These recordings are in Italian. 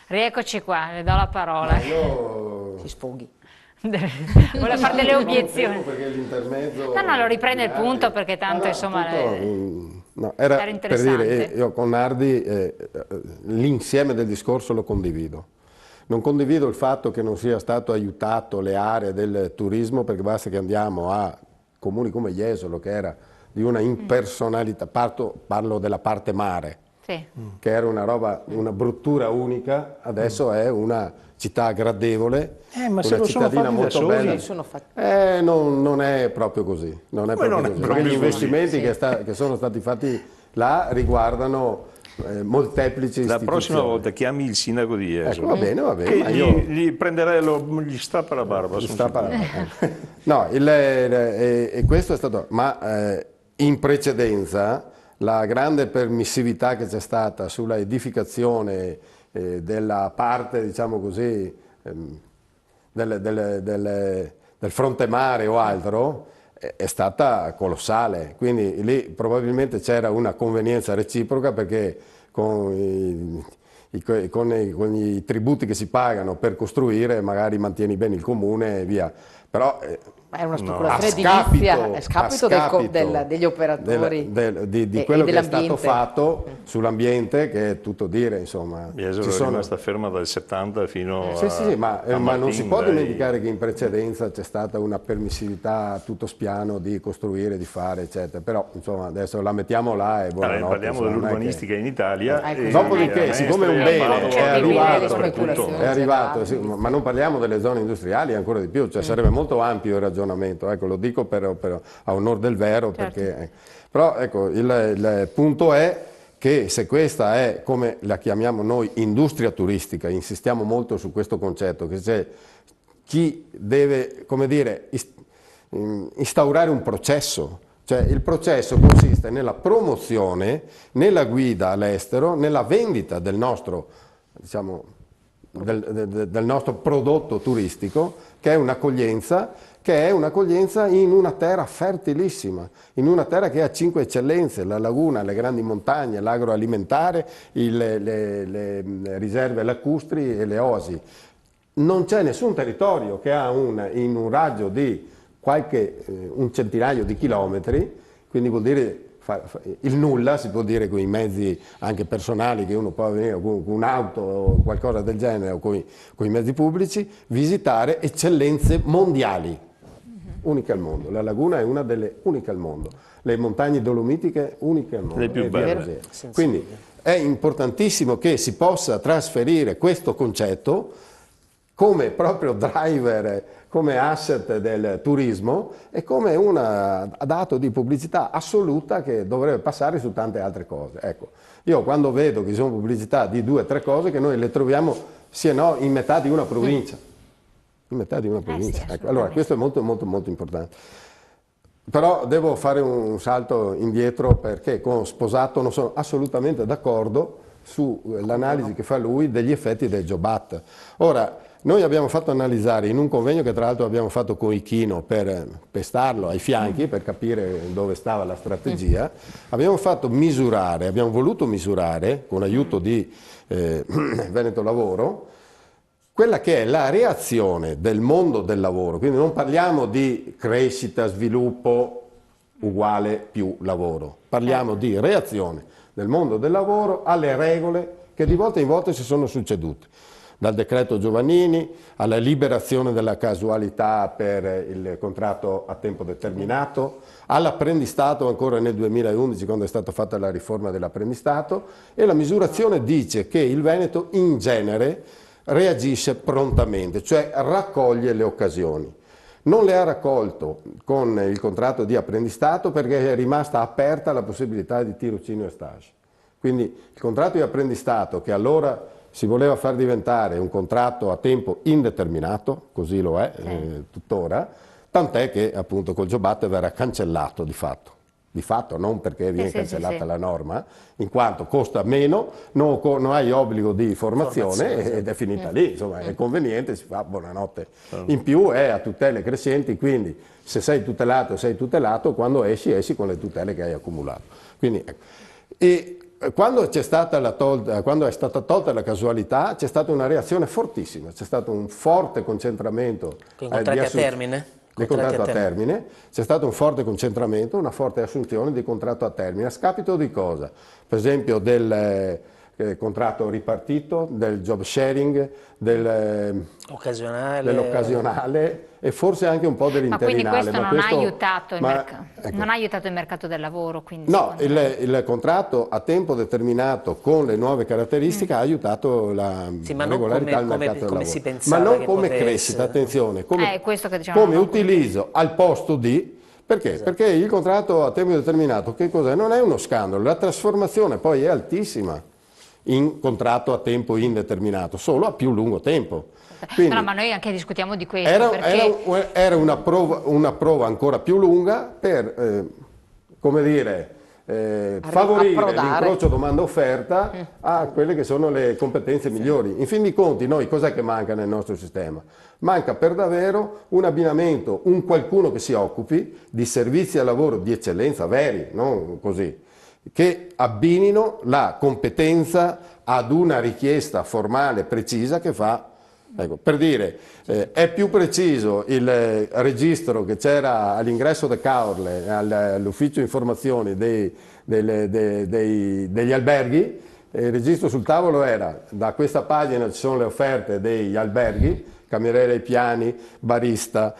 Rieccoci qua, le do la parola. Io Si sfoghi. Vuole fare delle obiezioni. perché l'intermezzo... No, lo riprende il punto perché tanto insomma... no, era per interessante. dire, io con Nardi l'insieme del discorso lo condivido. Non condivido il fatto che non sia stato aiutato le aree del turismo, perché basta che andiamo a comuni come Jesolo, che era di una impersonalità, parlo della parte mare, Sì. che era una roba, una bruttura unica, adesso è una città gradevole, ma se una lo sono cittadina fatti da molto soli. bella. Sono fatti. Non è proprio così, non è proprio così. Perché gli investimenti che sono stati fatti là riguardano molteplici La istituzioni. prossima volta chiami il sindaco di Jesolo. Ecco, va bene, Che ma io... gli prenderei, gli stappa la barba. Gli stappa la barba. No, e questo è stato... Ma in precedenza la grande permissività che c'è stata sulla edificazione della parte, diciamo così, del fronte mare o altro, è stata colossale. Quindi lì probabilmente c'era una convenienza reciproca, perché con i tributi che si pagano per costruire magari mantieni bene il comune e via. Però Ma è una speculazione edilizia a scapito degli operatori di quello che è stato fatto sull'ambiente, che è tutto dire, insomma. Jesolo è rimasta ferma dal 70 fino a... Sì, ma non si può dimenticare che in precedenza c'è stata una permissività a tutto spiano di costruire, di fare, eccetera. Però, insomma, adesso la mettiamo là e buonanotte. Parliamo dell'urbanistica in Italia. Dopodiché, siccome un bene è arrivato, sì, ma non parliamo delle zone industriali, ancora di più, cioè sarebbe molto ampio il ragionamento, ecco, lo dico a onor del vero, perché, però ecco, il punto è che se questa è, come la chiamiamo noi, industria turistica, insistiamo molto su questo concetto, che c'è chi deve, come dire, instaurare un processo. Cioè il processo consiste nella promozione, nella guida all'estero, nella vendita del nostro, diciamo, del nostro prodotto turistico, che è un'accoglienza in una terra fertilissima, in una terra che ha 5 eccellenze: la laguna, le grandi montagne, l'agroalimentare, le riserve lacustri e le oasi. Non c'è nessun territorio che ha in un raggio di un centinaio di chilometri, quindi vuol dire il nulla, si può dire, con i mezzi anche personali che uno può venire, con un'auto o qualcosa del genere, o con i mezzi pubblici, visitare eccellenze mondiali, uniche al mondo. La laguna è una delle uniche al mondo, le montagne dolomitiche uniche al mondo, le più belle. Quindi è importantissimo che si possa trasferire questo concetto come proprio driver, come asset del turismo e come un dato di pubblicità assoluta che dovrebbe passare su tante altre cose. Ecco, io quando vedo che ci sono pubblicità di 2 o 3 cose, che noi le troviamo sì e no in metà di una provincia. In metà di una provincia. Sì, ecco, allora questo è molto molto molto importante. Però devo fare un salto indietro, perché con Sposato non sono assolutamente d'accordo sull'analisi che fa lui degli effetti del Jobs Act. Ora, noi abbiamo fatto analizzare in un convegno che tra l'altro abbiamo fatto con Ichino per pestarlo ai fianchi, per capire dove stava la strategia, abbiamo voluto misurare, con aiuto di Veneto Lavoro, quella che è la reazione del mondo del lavoro. Quindi non parliamo di crescita, sviluppo uguale più lavoro, parliamo di reazione del mondo del lavoro alle regole che di volta in volta si sono succedute. Dal decreto Giovannini alla liberazione della casualità per il contratto a tempo determinato, all'apprendistato ancora nel 2011, quando è stata fatta la riforma dell'apprendistato, e la misurazione dice che il Veneto in genere reagisce prontamente, cioè raccoglie le occasioni. Non le ha raccolto con il contratto di apprendistato perché è rimasta aperta la possibilità di tirocinio e stage. Quindi il contratto di apprendistato, che allora si voleva far diventare un contratto a tempo indeterminato, così lo è tuttora, tant'è che appunto col Jobs Act verrà cancellato di fatto. Di fatto, non perché viene cancellata la norma, in quanto costa meno, non hai obbligo di formazione ed è finita lì, insomma è conveniente, si fa buonanotte. In più è a tutele crescenti, quindi se sei tutelato, quando esci con le tutele che hai accumulato. Quindi, ecco. E quando è stata tolta la casualità c'è stata una reazione fortissima, c'è stato un forte concentramento con i contratti a termine? Di contratto a termine, c'è stato un forte concentramento, una forte assunzione di contratto a termine, a scapito di cosa? Per esempio del contratto ripartito, del job sharing, dell'occasionale e forse anche un po' dell'interinale. Ma quindi questo non ha aiutato il mercato, non ha aiutato il mercato del lavoro? Quindi, no, il contratto a tempo determinato con le nuove caratteristiche ha aiutato la regolarità del mercato del lavoro. Si pensava, ma non come crescita, attenzione, come diciamo, utilizzo al posto di. Perché? Esatto. Perché il contratto a tempo determinato, che cos'è? Non è uno scandalo, la trasformazione poi è altissima in contratto a tempo indeterminato, solo a più lungo tempo. Quindi, no, ma noi anche discutiamo di questo. Era una prova ancora più lunga per, come dire, favorire l'incrocio domanda-offerta a quelle che sono le competenze migliori. In fin dei conti, noi cos'è che manca nel nostro sistema? Manca per davvero un abbinamento, un qualcuno che si occupi di servizi al lavoro di eccellenza veri, non così, che abbinino la competenza ad una richiesta formale precisa che fa. Ecco, per dire, è più preciso il registro che c'era all'ingresso da Caorle, all'ufficio informazioni degli alberghi. Il registro sul tavolo era: da questa pagina ci sono le offerte degli alberghi, cameriere ai piani, barista,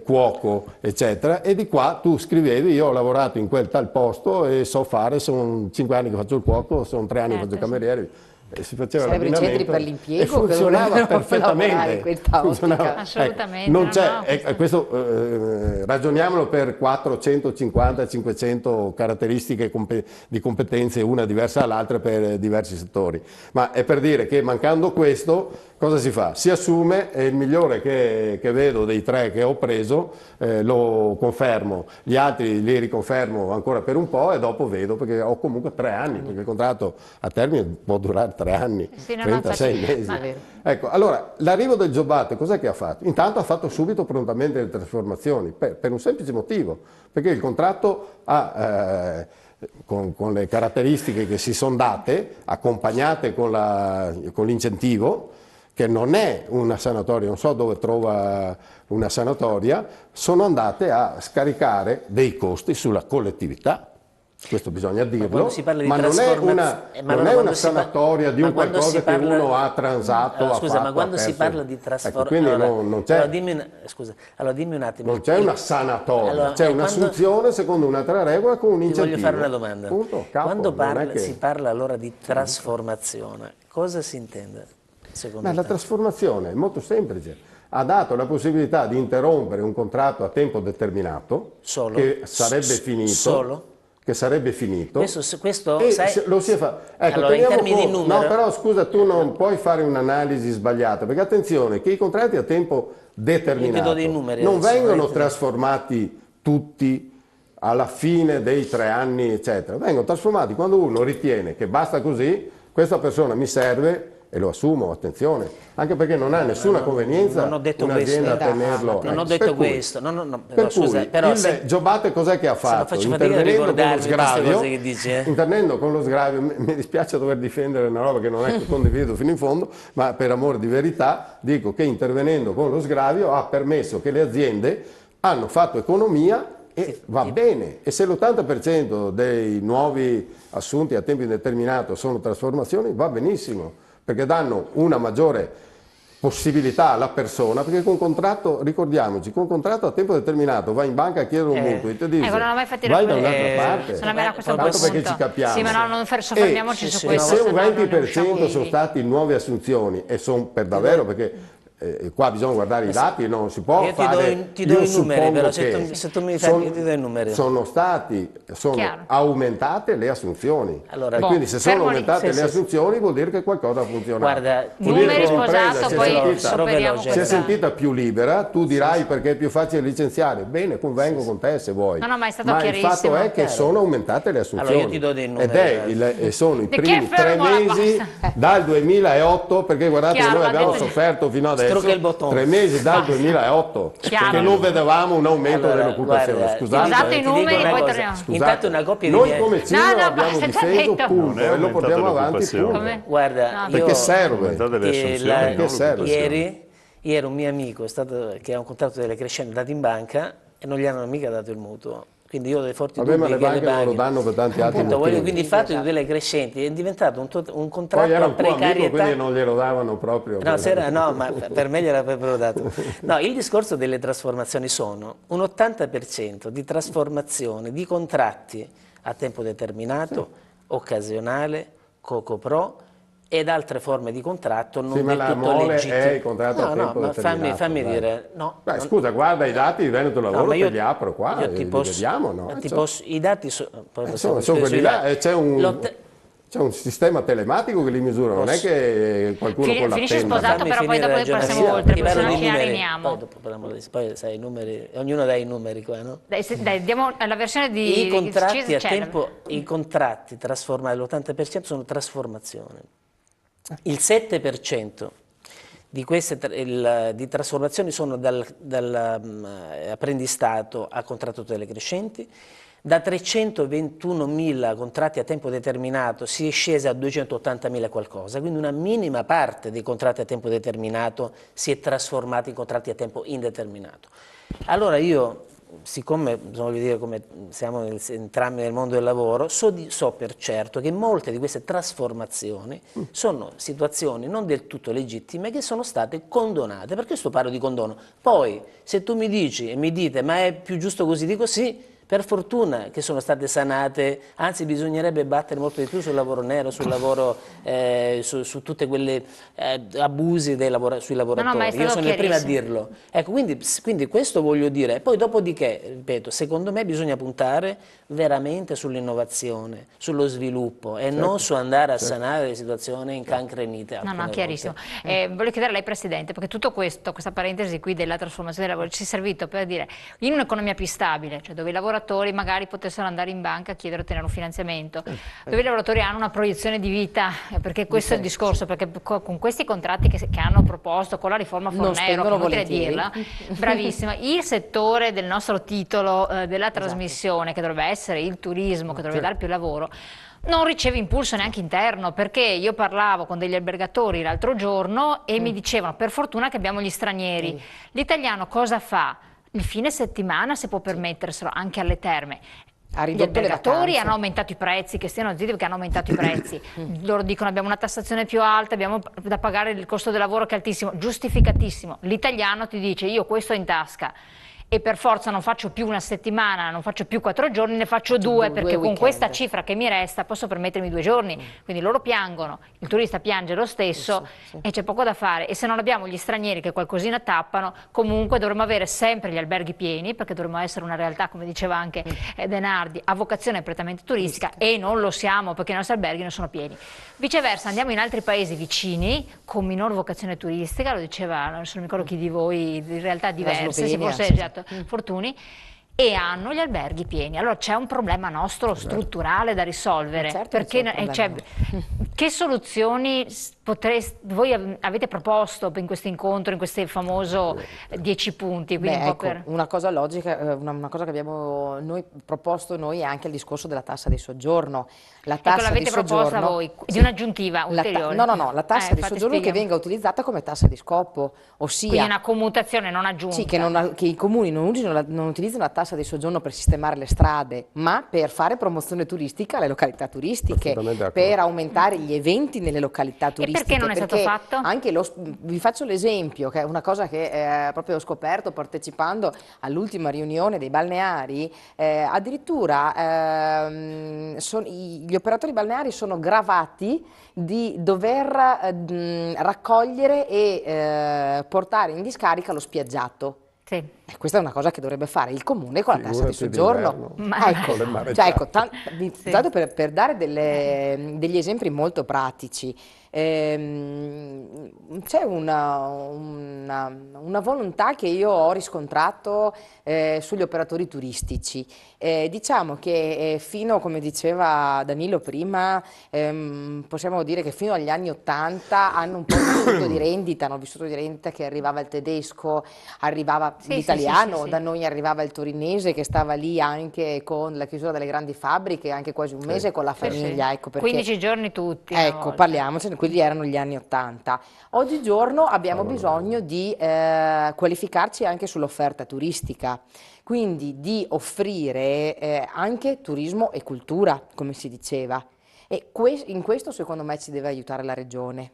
cuoco, eccetera, e di qua tu scrivevi: io ho lavorato in quel tal posto e so fare, sono 5 anni che faccio il cuoco, sono 3 anni che faccio il cameriere. E si faceva l'abbinamento, centri per l'impiego e funzionava perfettamente. Assolutamente. Non c'è, questo ragioniamolo per 450-500 caratteristiche di competenze, una diversa dall'altra per diversi settori. Ma è per dire che mancando questo, cosa si fa? Si assume, e il migliore che vedo dei 3 che ho preso lo confermo, gli altri li riconfermo ancora per un po' e dopo vedo, perché ho comunque 3 anni, perché il contratto a termine può durare 3 anni, 36 mesi. Ecco, allora, l'arrivo del Jobat cos'è che ha fatto? Intanto ha fatto subito prontamente le trasformazioni, per un semplice motivo, perché il contratto ha, con le caratteristiche che si sono date, accompagnate con l'incentivo, che non è una sanatoria, non so dove trova una sanatoria, sono andate a scaricare dei costi sulla collettività. Questo bisogna dirlo, ma non è una sanatoria di un qualcosa che uno ha transato, scusa, ma quando si parla di trasformazione, quindi non c'è, allora dimmi un attimo, non c'è una sanatoria, c'è un'assunzione secondo un'altra regola con un incentivo. Voglio fare una domanda. Punto, quando si parla allora di trasformazione, cosa si intende? La trasformazione è molto semplice. Ha dato la possibilità di interrompere un contratto a tempo determinato che sarebbe finito. Che sarebbe finito. Questo sai, lo si è fatto. Ecco, allora, in termini di numero. No, però scusa, tu non puoi fare un'analisi sbagliata, perché attenzione che i contratti a tempo determinato non vengono trasformati tutti alla fine dei 3 anni, eccetera. Vengono trasformati quando uno ritiene che basta così, questa persona mi serve e lo assumo, attenzione, anche perché non ha nessuna convenienza un'azienda a tenerlo. Non ho detto questo. Il Jobat cos'è che ha fatto? Intervenendo con lo sgravio, mi dispiace dover difendere una roba che non è che condivido fino in fondo, ma per amore di verità dico che intervenendo con lo sgravio ha permesso che le aziende hanno fatto economia e va bene, e se l'80% dei nuovi assunti a tempo indeterminato sono trasformazioni, va benissimo, perché danno una maggiore possibilità alla persona, perché con contratto, ricordiamoci, con contratto a tempo determinato vai in banca a chiedere un mutuo e ti dice vai da un'altra parte, tanto perché ci capiamo. Sì, ma no, non soffermiamoci su questo. E se un 20% sono stati nuove assunzioni, e sono per davvero, perché qua bisogna guardare i dati e non si può fare. Ti do i numeri, però se tu mi fai, io ti do i numeri. Sono aumentate le assunzioni. Allora, quindi se sono aumentate le assunzioni vuol dire che qualcosa ha funzionato. Guarda, numeri sposato, poi si è sentita più libera, tu dirai perché è più facile licenziare. Bene, convengo con te se vuoi. No, ma è stato ma il fatto è che sono aumentate le assunzioni. Allora io ti do dei numeri. E sono i primi 3 mesi dal 2008, perché guardate, noi abbiamo sofferto fino adesso. Trucca il bottone. 3 mesi dal 2008 Chiaro. che non vedevamo un aumento Allora, dell'occupazione. guarda, Scusate, Usate i ti dico numeri, una poi cosa. torniamo. Intanto una coppia di noi miei... come CISL No, no, abbiamo basta, difeso detto. punto Non è e lo aumentata portiamo avanti l'occupazione. punto. Come? Guarda, No. Perché io... serve. Aumentate le che assunzioni, la- non Perché serve. l'occupazione. ieri un mio amico che ha un contratto delle crescenti dato in banca e non gli hanno mica dato il mutuo. Quindi io ho dei forti Vabbè, ma dubbi le che banche non lo danno per tanti altri Appunto, motivi. quindi il fatto di delle crescenti è diventato un contratto Poi era a un tuo amico, precarietà. quindi non glielo davano proprio. No, ma per me gliel'avrebbero dato. No, il discorso delle trasformazioni sono un 80% di trasformazione di contratti a tempo determinato, occasionale, co-co-pro ed altre forme di contratto non Sì, ma del la tutto mole legittime. è il contratto a tempo ma determinato, fammi dai. dire, no. Beh, scusa, guarda i dati di Veneto No, Lavoro, ma te li apro qua, io li vediamo, no? I dati Sono quelli là, e c'è un sistema telematico che li misura, non è che qualcuno con la Finisce penna. sposato, Fammi però poi finire dopo il passiamo ragionamento. oltre, Ti perché parlo se no di ci numeri, areniamo. poi dopo parliamo poi sai i numeri, ognuno dà i numeri qua, no? Dai, diamo la versione di I contratti CISL, a c'è. tempo, i contratti trasformati, l'80% sono trasformazione. Il 7% di queste di trasformazioni sono dall'apprendistato a contratto tutele crescenti. Da 321.000 contratti a tempo determinato si è scesi a 280.000 qualcosa, quindi una minima parte dei contratti a tempo determinato si è trasformata in contratti a tempo indeterminato. Allora io, siccome voglio dire, come siamo entrambi nel mondo del lavoro, so per certo che molte di queste trasformazioni sono situazioni non del tutto legittime che sono state condonate. Per questo parlo di condono. Poi, se tu mi dici e mi dite ma è più giusto così di così, per fortuna che sono state sanate, anzi bisognerebbe battere molto di più sul lavoro nero, sul lavoro, su tutte quelle abusi sui lavoratori. ma è Io stato sono il primo a chiarissimo. dirlo. Ecco, quindi questo voglio dire. Poi dopodiché, ripeto, secondo me bisogna puntare veramente sull'innovazione, sullo sviluppo e non su andare a sanare le situazioni incancrenite. No, chiarissimo. Voglio chiedere a lei, Presidente, perché tutto questo, questa parentesi qui della trasformazione del lavoro ci è servito per dire, in un'economia più stabile, cioè dove i lavoratori magari potessero andare in banca a chiedere o ottenere un finanziamento, dove i lavoratori hanno una proiezione di vita, perché questo è il discorso, perché con questi contratti che hanno proposto, con la riforma Fornero, che inutile dirla, bravissima, il settore del nostro titolo della trasmissione, che dovrebbe essere il turismo, che dovrebbe dare più lavoro, non riceve impulso neanche interno, perché io parlavo con degli albergatori l'altro giorno e mi dicevano per fortuna che abbiamo gli stranieri, l'italiano cosa fa? Il fine settimana se può permetterselo anche alle terme. Gli albergatori hanno aumentato i prezzi, che stiano zitti perché hanno aumentato i prezzi. Loro dicono abbiamo una tassazione più alta, abbiamo da pagare il costo del lavoro che è altissimo, giustificatissimo. L'italiano ti dice io questo ho in tasca e per forza non faccio più una settimana, non faccio più 4 giorni, ne faccio 2 perché con questa cifra che mi resta posso permettermi 2 giorni. Quindi loro piangono, il turista piange lo stesso e c'è poco da fare. E se non abbiamo gli stranieri che qualcosina tappano, comunque dovremmo avere sempre gli alberghi pieni, perché dovremmo essere una realtà, come diceva anche Denardi, a vocazione prettamente turistica e non lo siamo perché i nostri alberghi non sono pieni. Viceversa andiamo in altri paesi vicini con minor vocazione turistica, lo diceva, non so, mi ricordo chi di voi, di realtà diverse, se forse Fortuni, e hanno gli alberghi pieni. Allora c'è un problema nostro strutturale da risolvere, perché che soluzioni voi avete proposto in questo incontro, in questo famoso 10 punti? Una cosa logica, una cosa che abbiamo proposto noi è anche il discorso della tassa di soggiorno. La tassa l'avete proposta voi, di un'aggiuntiva ulteriore? No, la tassa di soggiorno che venga utilizzata come tassa di scopo, ossia... Quindi una commutazione non aggiunta. Sì, che i comuni non utilizzino la tassa di soggiorno per sistemare le strade, ma per fare promozione turistica alle località turistiche, per aumentare gli eventi nelle località turistiche. E perché non è stato fatto? Vi faccio l'esempio, che è una cosa che proprio ho scoperto partecipando all'ultima riunione dei balneari, addirittura gli operatori balneari sono gravati di dover raccogliere e portare in discarica lo spiaggiato. Sì. Questa è una cosa che dovrebbe fare il comune con la tassa di soggiorno. Tanto per dare degli esempi molto pratici, c'è una volontà che io ho riscontrato sugli operatori turistici. Diciamo che fino, come diceva Danilo prima, possiamo dire che fino agli anni '80 hanno un po' vissuto di rendita, hanno vissuto di rendita che arrivava il tedesco, arrivava l'italiano, da noi arrivava il torinese che stava lì anche con la chiusura delle grandi fabbriche, anche quasi un mese con la famiglia. Ecco perché, 15 giorni tutti. Ecco, parliamocene, quelli erano gli anni '80. Oggigiorno abbiamo bisogno di qualificarci anche sull'offerta turistica, quindi di offrire anche turismo e cultura, come si diceva. E in questo secondo me ci deve aiutare la Regione.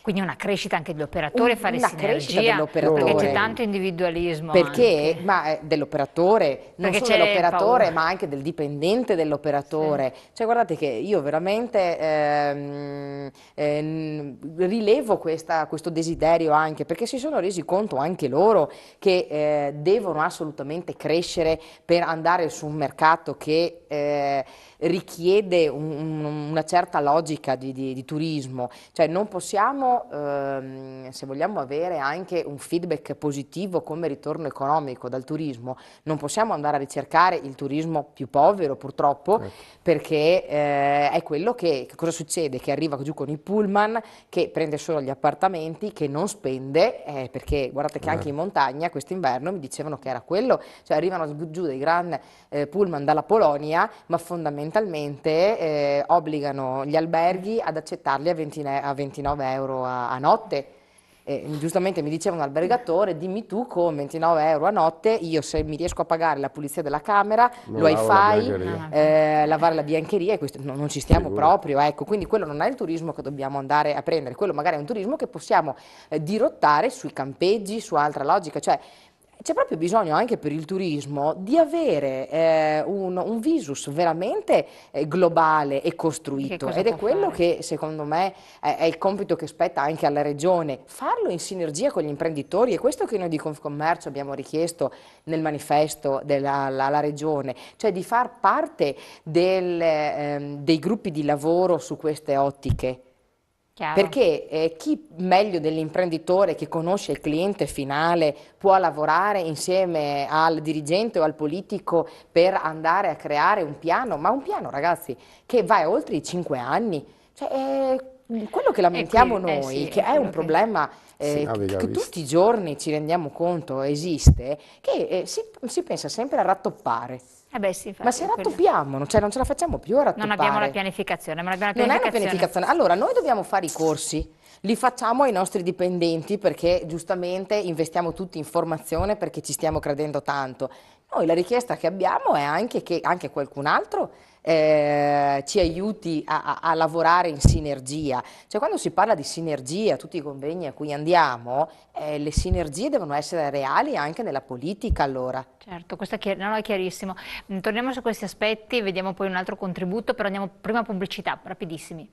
Quindi una crescita anche dell'operatore, fare crescita sinergia, dell'operatore. perché c'è tanto individualismo. Perché? Ma dell'operatore, non solo dell'operatore, ma anche del dipendente dell'operatore. Cioè guardate che io veramente rilevo questo desiderio anche, perché si sono resi conto anche loro che devono assolutamente crescere per andare su un mercato che richiede una certa logica di turismo. Cioè non possiamo, se vogliamo avere anche un feedback positivo come ritorno economico dal turismo, non possiamo andare a ricercare il turismo più povero purtroppo, perché è quello che cosa succede? Che arriva giù con i pullman, che prende solo gli appartamenti, che non spende, perché guardate che anche in montagna quest'inverno mi dicevano che era quello, cioè arrivano giù dei gran pullman dalla Polonia, ma fondamentalmente obbligano gli alberghi ad accettarli a 29 euro a notte. Giustamente mi diceva un albergatore, dimmi tu con 29 euro a notte, io se mi riesco a pagare la pulizia della camera, il wifi, lavare la biancheria, e questo non ci stiamo proprio, ecco, quindi quello non è il turismo che dobbiamo andare a prendere, quello magari è un turismo che possiamo dirottare sui campeggi, su altra logica, cioè c'è proprio bisogno anche per il turismo di avere un visus veramente globale e costruito, ed è quello che secondo me è il compito che spetta anche alla Regione, farlo in sinergia con gli imprenditori. È questo che noi di Confcommercio abbiamo richiesto nel manifesto alla Regione, cioè di far parte dei gruppi di lavoro su queste ottiche. Chiaro. Perché chi meglio dell'imprenditore che conosce il cliente finale può lavorare insieme al dirigente o al politico per andare a creare un piano, ma un piano, ragazzi, che va oltre i 5 anni. Cioè, quello che lamentiamo noi, che è un problema che tutti i giorni ci rendiamo conto esiste, che si pensa sempre a rattoppare. Ma se rattoppiamo, cioè non ce la facciamo più a rattoppare. Non abbiamo la pianificazione. Non è una pianificazione. Allora, noi dobbiamo fare i corsi, li facciamo ai nostri dipendenti perché giustamente investiamo tutti in formazione perché ci stiamo credendo tanto. Noi la richiesta che abbiamo è anche che anche qualcun altro ci aiuti a lavorare in sinergia. Cioè quando si parla di sinergia, tutti i convegni a cui andiamo, le sinergie devono essere reali anche nella politica allora. Certo, questo è chiarissimo. Torniamo su questi aspetti, vediamo poi un altro contributo, però andiamo prima a pubblicità, rapidissimi.